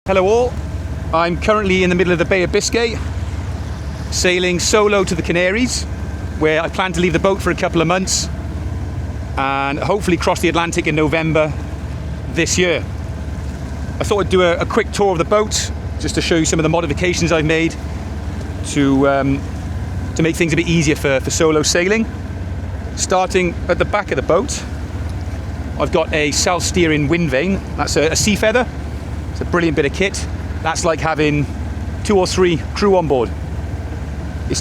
Hello all, I'm currently in the middle of the Bay of Biscay, sailing solo to the Canaries, where I plan to leave the boat for a couple of months and hopefully cross the Atlantic in November this year. I thought I'd do a quick tour of the boat just to show you some of the modifications I've made to make things a bit easier for solo sailing. Starting at the back of the boat, I've got a self-steering wind vane. That's a sea feather. It's a brilliant bit of kit. That's like having 2 or 3 crew on board.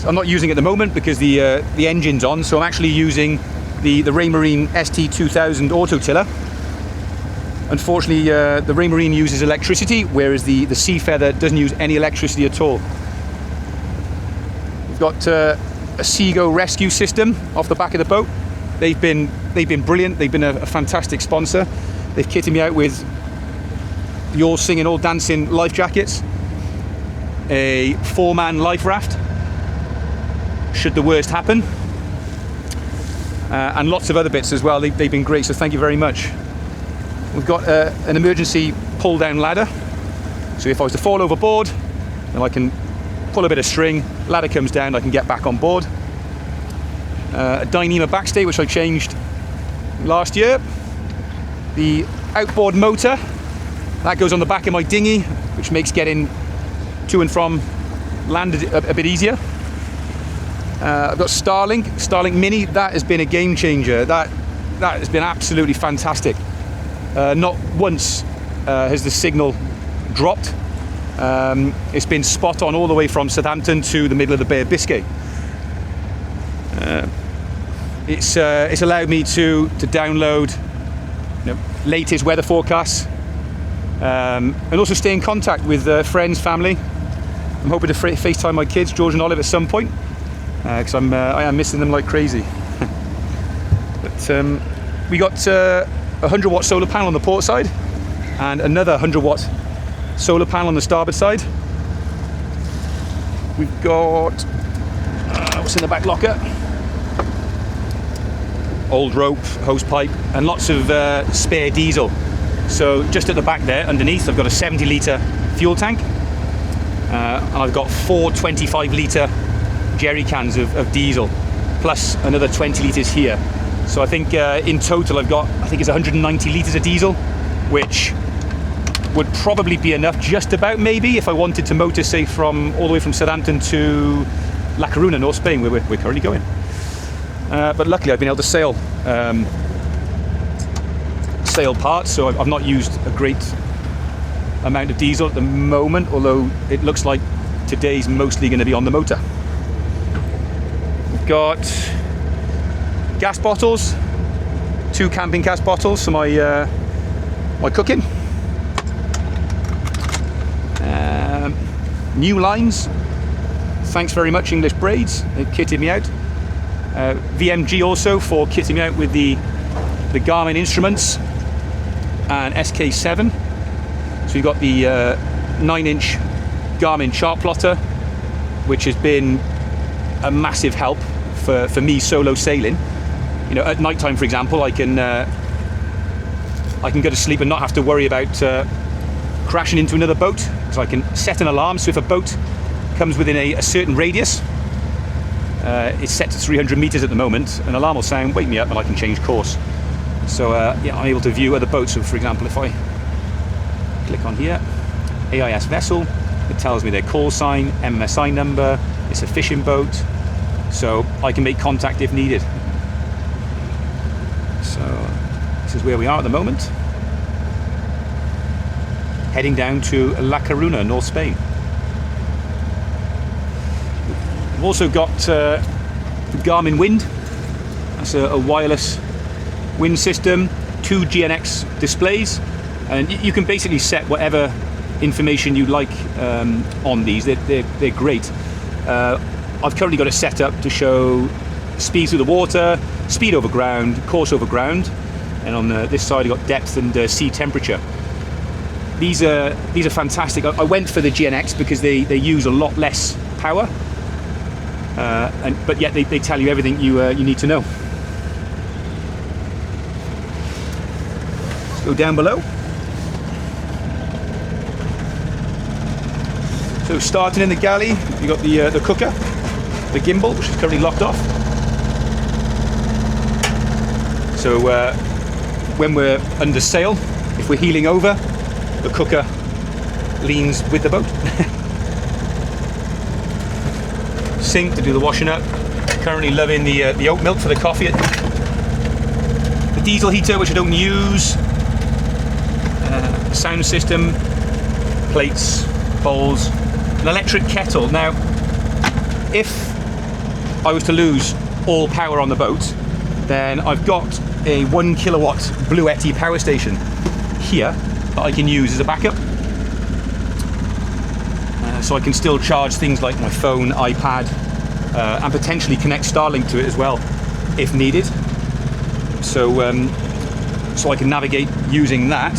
I'm not using it at the moment because the engine's on, so I'm actually using the Raymarine ST2000 auto tiller. Unfortunately, the Raymarine uses electricity, whereas the Sea Feather doesn't use any electricity at all. We've got a Seago rescue system off the back of the boat. They've been brilliant. They've been a fantastic sponsor. They've kitted me out with the all singing, all dancing life jackets, a 4-man life raft should the worst happen, and lots of other bits as well. They've been great, so thank you very much. We've got an emergency pull down ladder, so if I was to fall overboard, then I can pull a bit of string, ladder comes down, I can get back on board. A Dyneema backstay which I changed last year. The outboard motor that goes on the back of my dinghy, which makes getting to and from land a bit easier. I've got Starlink Mini. That has been a game changer. That has been absolutely fantastic. Not once has the signal dropped. It's been spot on all the way from Southampton to the middle of the Bay of Biscay. It's allowed me to download latest weather forecasts, and also stay in contact with friends, family. I'm hoping to FaceTime my kids, George and Olive, at some point, because I am missing them like crazy. But we got a 100-watt solar panel on the port side and another 100-watt solar panel on the starboard side. We've got what's in the back locker? Old rope, hose pipe, and lots of spare diesel. So just at the back there, underneath, I've got a 70-litre fuel tank, and I've got 4 25-litre jerry cans of diesel, plus another 20 litres here. So I think in total I've got, I think it's 190 litres of diesel, which would probably be enough just about, maybe, if I wanted to motor, say, all the way from Southampton to La Coruna, North Spain, where we're currently going. But luckily I've been able to sail parts, so I've not used a great amount of diesel at the moment, although it looks like today's mostly going to be on the motor. We've got gas bottles, 2 camping gas bottles for my cooking. New lines, thanks very much English Braids, they've kitted me out. VMG also for kitting me out with the Garmin instruments and SK7. So we've got the 9-inch Garmin chart plotter, which has been a massive help for me solo sailing. At night time, for example, I can go to sleep and not have to worry about crashing into another boat, because I can set an alarm. So if a boat comes within a certain radius, it's set to 300 meters at the moment, an alarm will sound, wake me up, and I can change course. So yeah, I'm able to view other boats. So for example, if I click on here, AIS vessel, it tells me their call sign, MSI number, it's a fishing boat, so I can make contact if needed. So this is where we are at the moment, heading down to La Coruna, North Spain. We've also got the Garmin Wind. That's a wireless wind system, 2 GNX displays, and you can basically set whatever information you like on these. They're great. I've currently got it set up to show speed through the water, speed over ground, course over ground, and on this side I've got depth and sea temperature. These are fantastic. I went for the GNX because they use a lot less power, but yet they tell you everything you need to know. Let's go down below. So starting in the galley, you got the cooker, the gimbal, which is currently locked off. So when we're under sail, if we're heeling over, the cooker leans with the boat. Sink to do the washing up. Currently loving the oat milk for the coffee. The diesel heater, which I don't use. Sound system, plates, bowls, an electric kettle. Now, if I was to lose all power on the boat, then I've got a 1 kilowatt Bluetti power station here that I can use as a backup. So I can still charge things like my phone, iPad, and potentially connect Starlink to it as well, if needed. So I can navigate using that.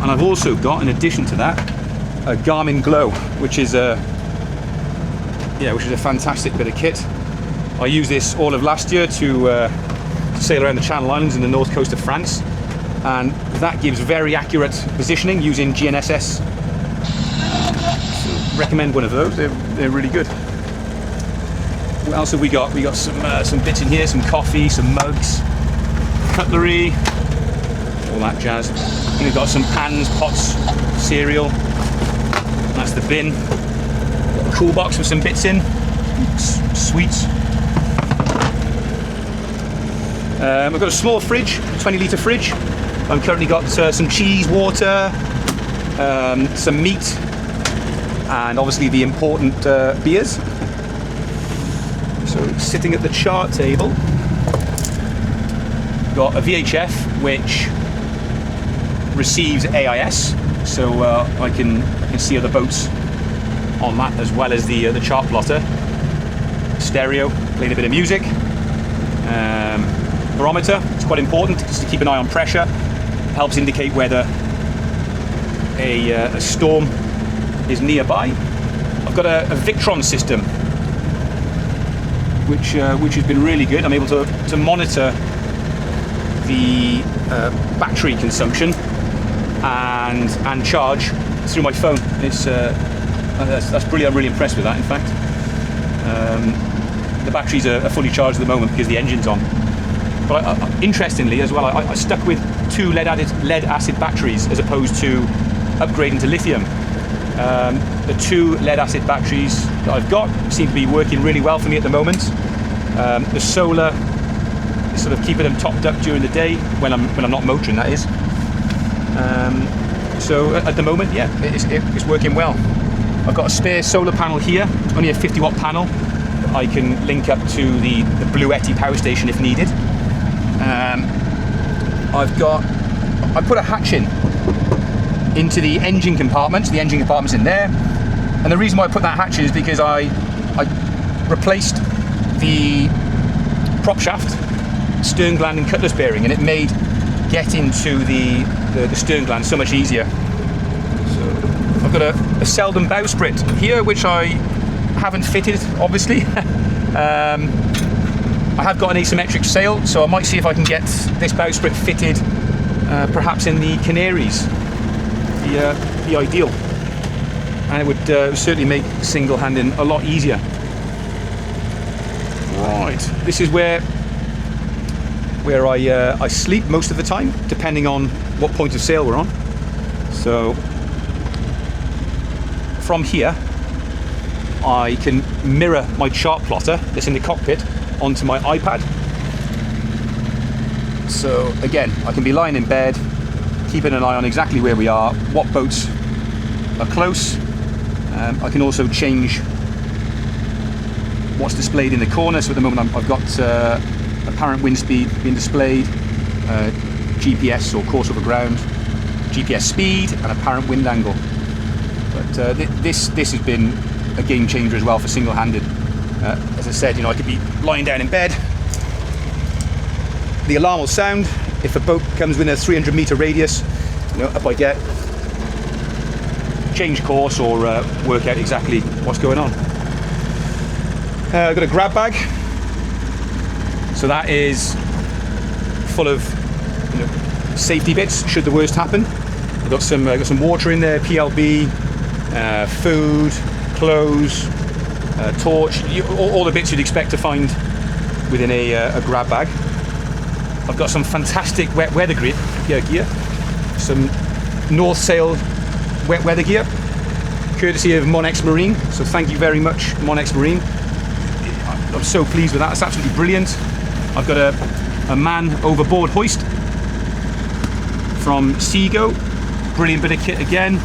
And I've also got, in addition to that, a Garmin Glow, which is a fantastic bit of kit. I used this all of last year to sail around the Channel Islands and the north coast of France, and that gives very accurate positioning using GNSS. So recommend one of those. They're really good. What else have we got? We got some bits in here, some coffee, some mugs, cutlery, all that jazz. And we've got some pans, pots, cereal. That's the bin. Got a cool box with some bits in, sweets. I've got a small fridge, 20-litre fridge. I've currently got some cheese, water, some meat, and obviously the important beers. So sitting at the chart table, got a VHF which receives AIS, so I can see other boats on that, as well as the chart plotter. Stereo, playing a bit of music. Barometer, it's quite important just to keep an eye on pressure. Helps indicate whether a storm is nearby. I've got a Victron system, which has been really good. I'm able to monitor the battery consumption and charge through my phone. It's that's brilliant. I'm really impressed with that. In fact, the batteries are fully charged at the moment because the engine's on. But interestingly as well, I stuck with 2 lead acid batteries as opposed to upgrading to lithium. The 2 lead acid batteries that I've got seem to be working really well for me at the moment. The solar is sort of keeping them topped up during the day when I'm not motoring, that is. So at the moment, yeah, it's working well. I've got a spare solar panel here, only a 50-watt panel. I can link up to the Bluetti power station if needed. I put a hatch into the engine compartment. The engine compartment's in there, and the reason why I put that hatch in is because I replaced the prop shaft, stern gland and cutlass bearing, and it made getting to the stern gland so much easier. So I've got a Selden bowsprit here, which I haven't fitted, obviously. I have got an asymmetric sail, so I might see if I can get this bowsprit fitted, perhaps in the Canaries. The ideal, and it would certainly make single-handing a lot easier. Right, this is where I sleep most of the time, depending on what point of sail we're on. So from here, I can mirror my chart plotter that's in the cockpit onto my iPad. So again, I can be lying in bed, keeping an eye on exactly where we are, what boats are close. I can also change what's displayed in the corner. So at the moment I've got apparent wind speed being displayed, GPS or course over ground, GPS speed and apparent wind angle. But this has been a game changer as well for single-handed. As I said, I could be lying down in bed, the alarm will sound. If a boat comes within a 300-meter radius, up I get, change course or work out exactly what's going on. I've got a grab bag, so that is full of safety bits should the worst happen. I've got some water in there, PLB, food, clothes, torch, all the bits you'd expect to find within a grab bag. I've got some fantastic wet weather gear, some North Sail wet weather gear, courtesy of Monex Marine. So thank you very much, Monex Marine. I'm so pleased with that. It's absolutely brilliant. I've got a man overboard hoist from Seago. Brilliant bit of kit again.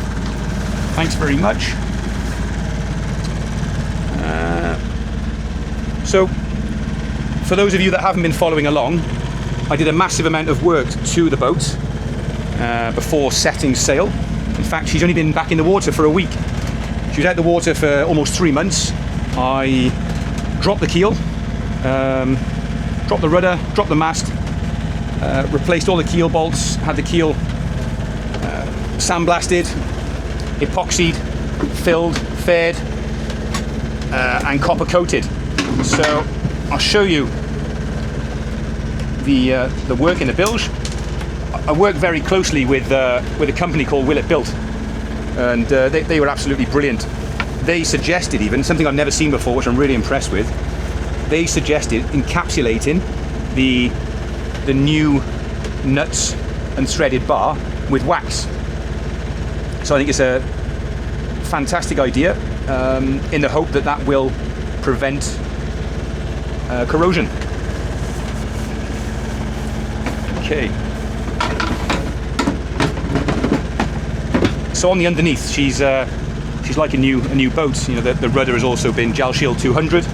Thanks very much. So, for those of you that haven't been following along, I did a massive amount of work to the boat before setting sail. In fact, she's only been back in the water for a week. She was out the water for almost 3 months. I dropped the keel, dropped the rudder, dropped the mast, replaced all the keel bolts, had the keel sandblasted, epoxied, filled, faired, and copper coated. So I'll show you the work in the bilge. I work very closely with a company called Will It Built, and they were absolutely brilliant. They suggested even something I've never seen before, which I'm really impressed with. They suggested encapsulating the new nuts and threaded bar with wax. So I think it's a fantastic idea, in the hope that that will prevent corrosion. Okay. So on the underneath, she's like a new boat. You know, the rudder has also been Gel Shield 200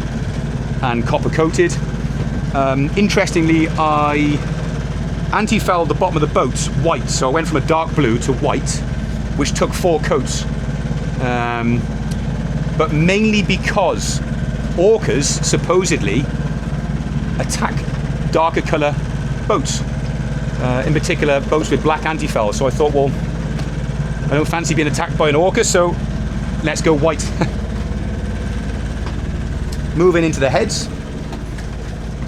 and copper coated. Interestingly, I anti-fouled the bottom of the boat white, so I went from a dark blue to white, which took 4 coats. But mainly because orcas supposedly attack darker colour boats, in particular boats with black anti-foul. So I thought, well, I don't fancy being attacked by an orca, so let's go white. Moving into the heads.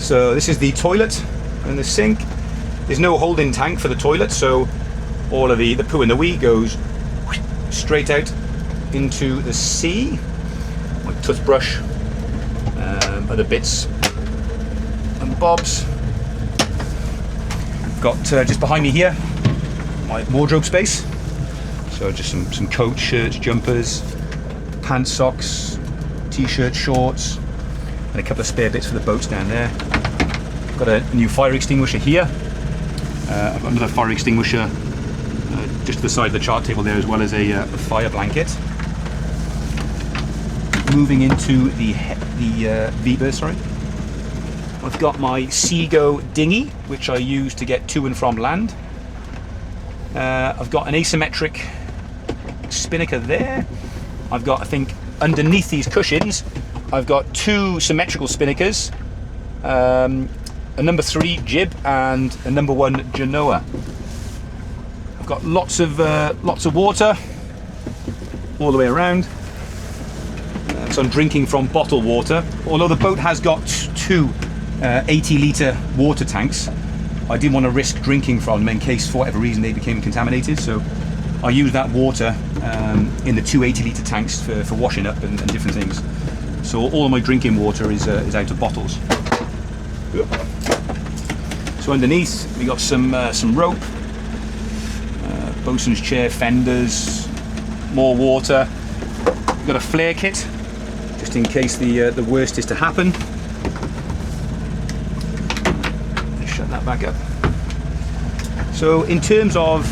So this is the toilet and the sink. There's no holding tank for the toilet, so all of the poo and the wee goes straight out into the sea. My toothbrush, other bits and bobs. Got just behind me here my wardrobe space. So just some coat, shirts, jumpers, pants, socks, t-shirts, shorts, and a couple of spare bits for the boats down there. Got a new fire extinguisher here. I've got another fire extinguisher just to the side of the chart table there, as well as a fire blanket. Moving into the V-berth, sorry. I've got my Seago dinghy, which I use to get to and from land. I've got an asymmetric spinnaker there. I've got, I think, underneath these cushions, I've got 2 symmetrical spinnakers, a number 3 jib and a number 1 genoa. I've got lots of water all the way around. So I'm drinking from bottled water. Although the boat has got 2 80-litre water tanks, I didn't want to risk drinking from them in case for whatever reason they became contaminated. So I use that water in the 2 80-litre tanks for washing up and different things. So all of my drinking water is out of bottles. So underneath we got some rope, bosun's chair, fenders, more water. We've got a flare kit just in case the worst is to happen. Shut that back up. So in terms of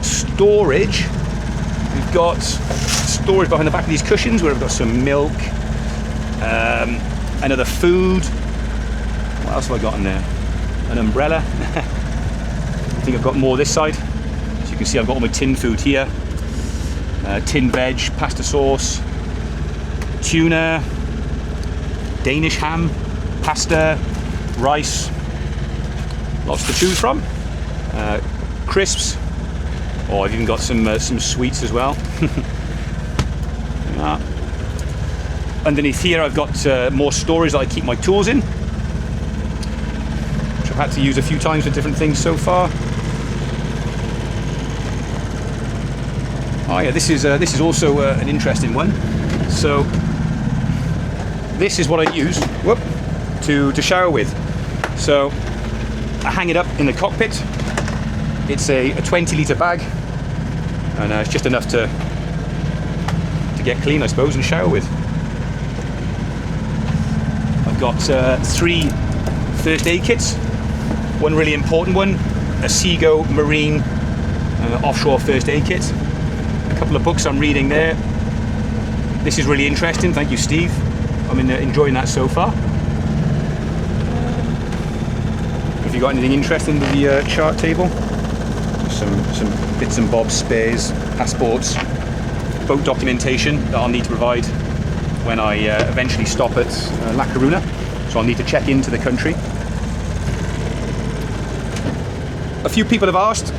storage, we've got storage behind the back of these cushions where we've got some milk, and other food. What else have I got in there? An umbrella. I think I've got more this side. So you can see I've got all my tin food here. Tin veg, pasta sauce, tuna, Danish ham, pasta, rice, lots to choose from. Crisps. Oh, I've even got some sweets as well. Underneath here I've got more storage that I keep my tools in, which I've had to use a few times for different things so far. Oh yeah, this is also an interesting one. So this is what I use to shower with. So I hang it up in the cockpit. It's a 20-litre bag, and it's just enough to get clean, I suppose, and shower with. I've got 3 first aid kits. One really important one, a Seago Marine offshore first aid kit. A couple of books I'm reading there. This is really interesting, thank you Steve. I'm enjoying that so far. Have you got anything interesting with the chart table? Some bits and bobs, spares, passports, boat documentation that I'll need to provide when I eventually stop at La Coruna. So I'll need to check into the country. A few people have asked,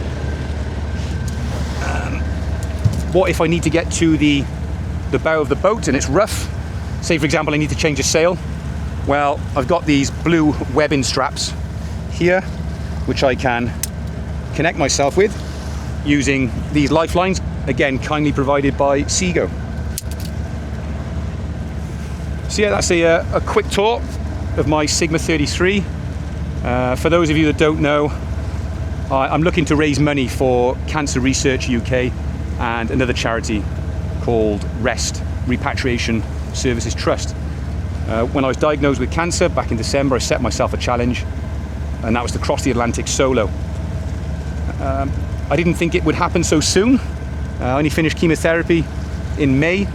what if I need to get to the bow of the boat and it's rough? Say for example I need to change a sail. Well, I've got these blue webbing straps here, which I can connect myself with using these lifelines, again kindly provided by Seago. So yeah, that's a quick tour of my Sigma 33. For those of you that don't know, I'm looking to raise money for Cancer Research UK and another charity called REST, Repatriation Services Trust. When I was diagnosed with cancer back in December, I set myself a challenge, and that was to cross the Atlantic solo. I didn't think it would happen so soon. I only finished chemotherapy in May,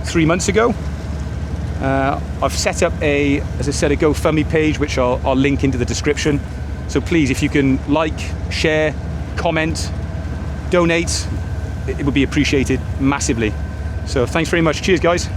3 months ago. I've set up as I said, a GoFundMe page, which I'll link into the description. So please, if you can like, share, comment, donate, it would be appreciated massively. So thanks very much. Cheers, guys.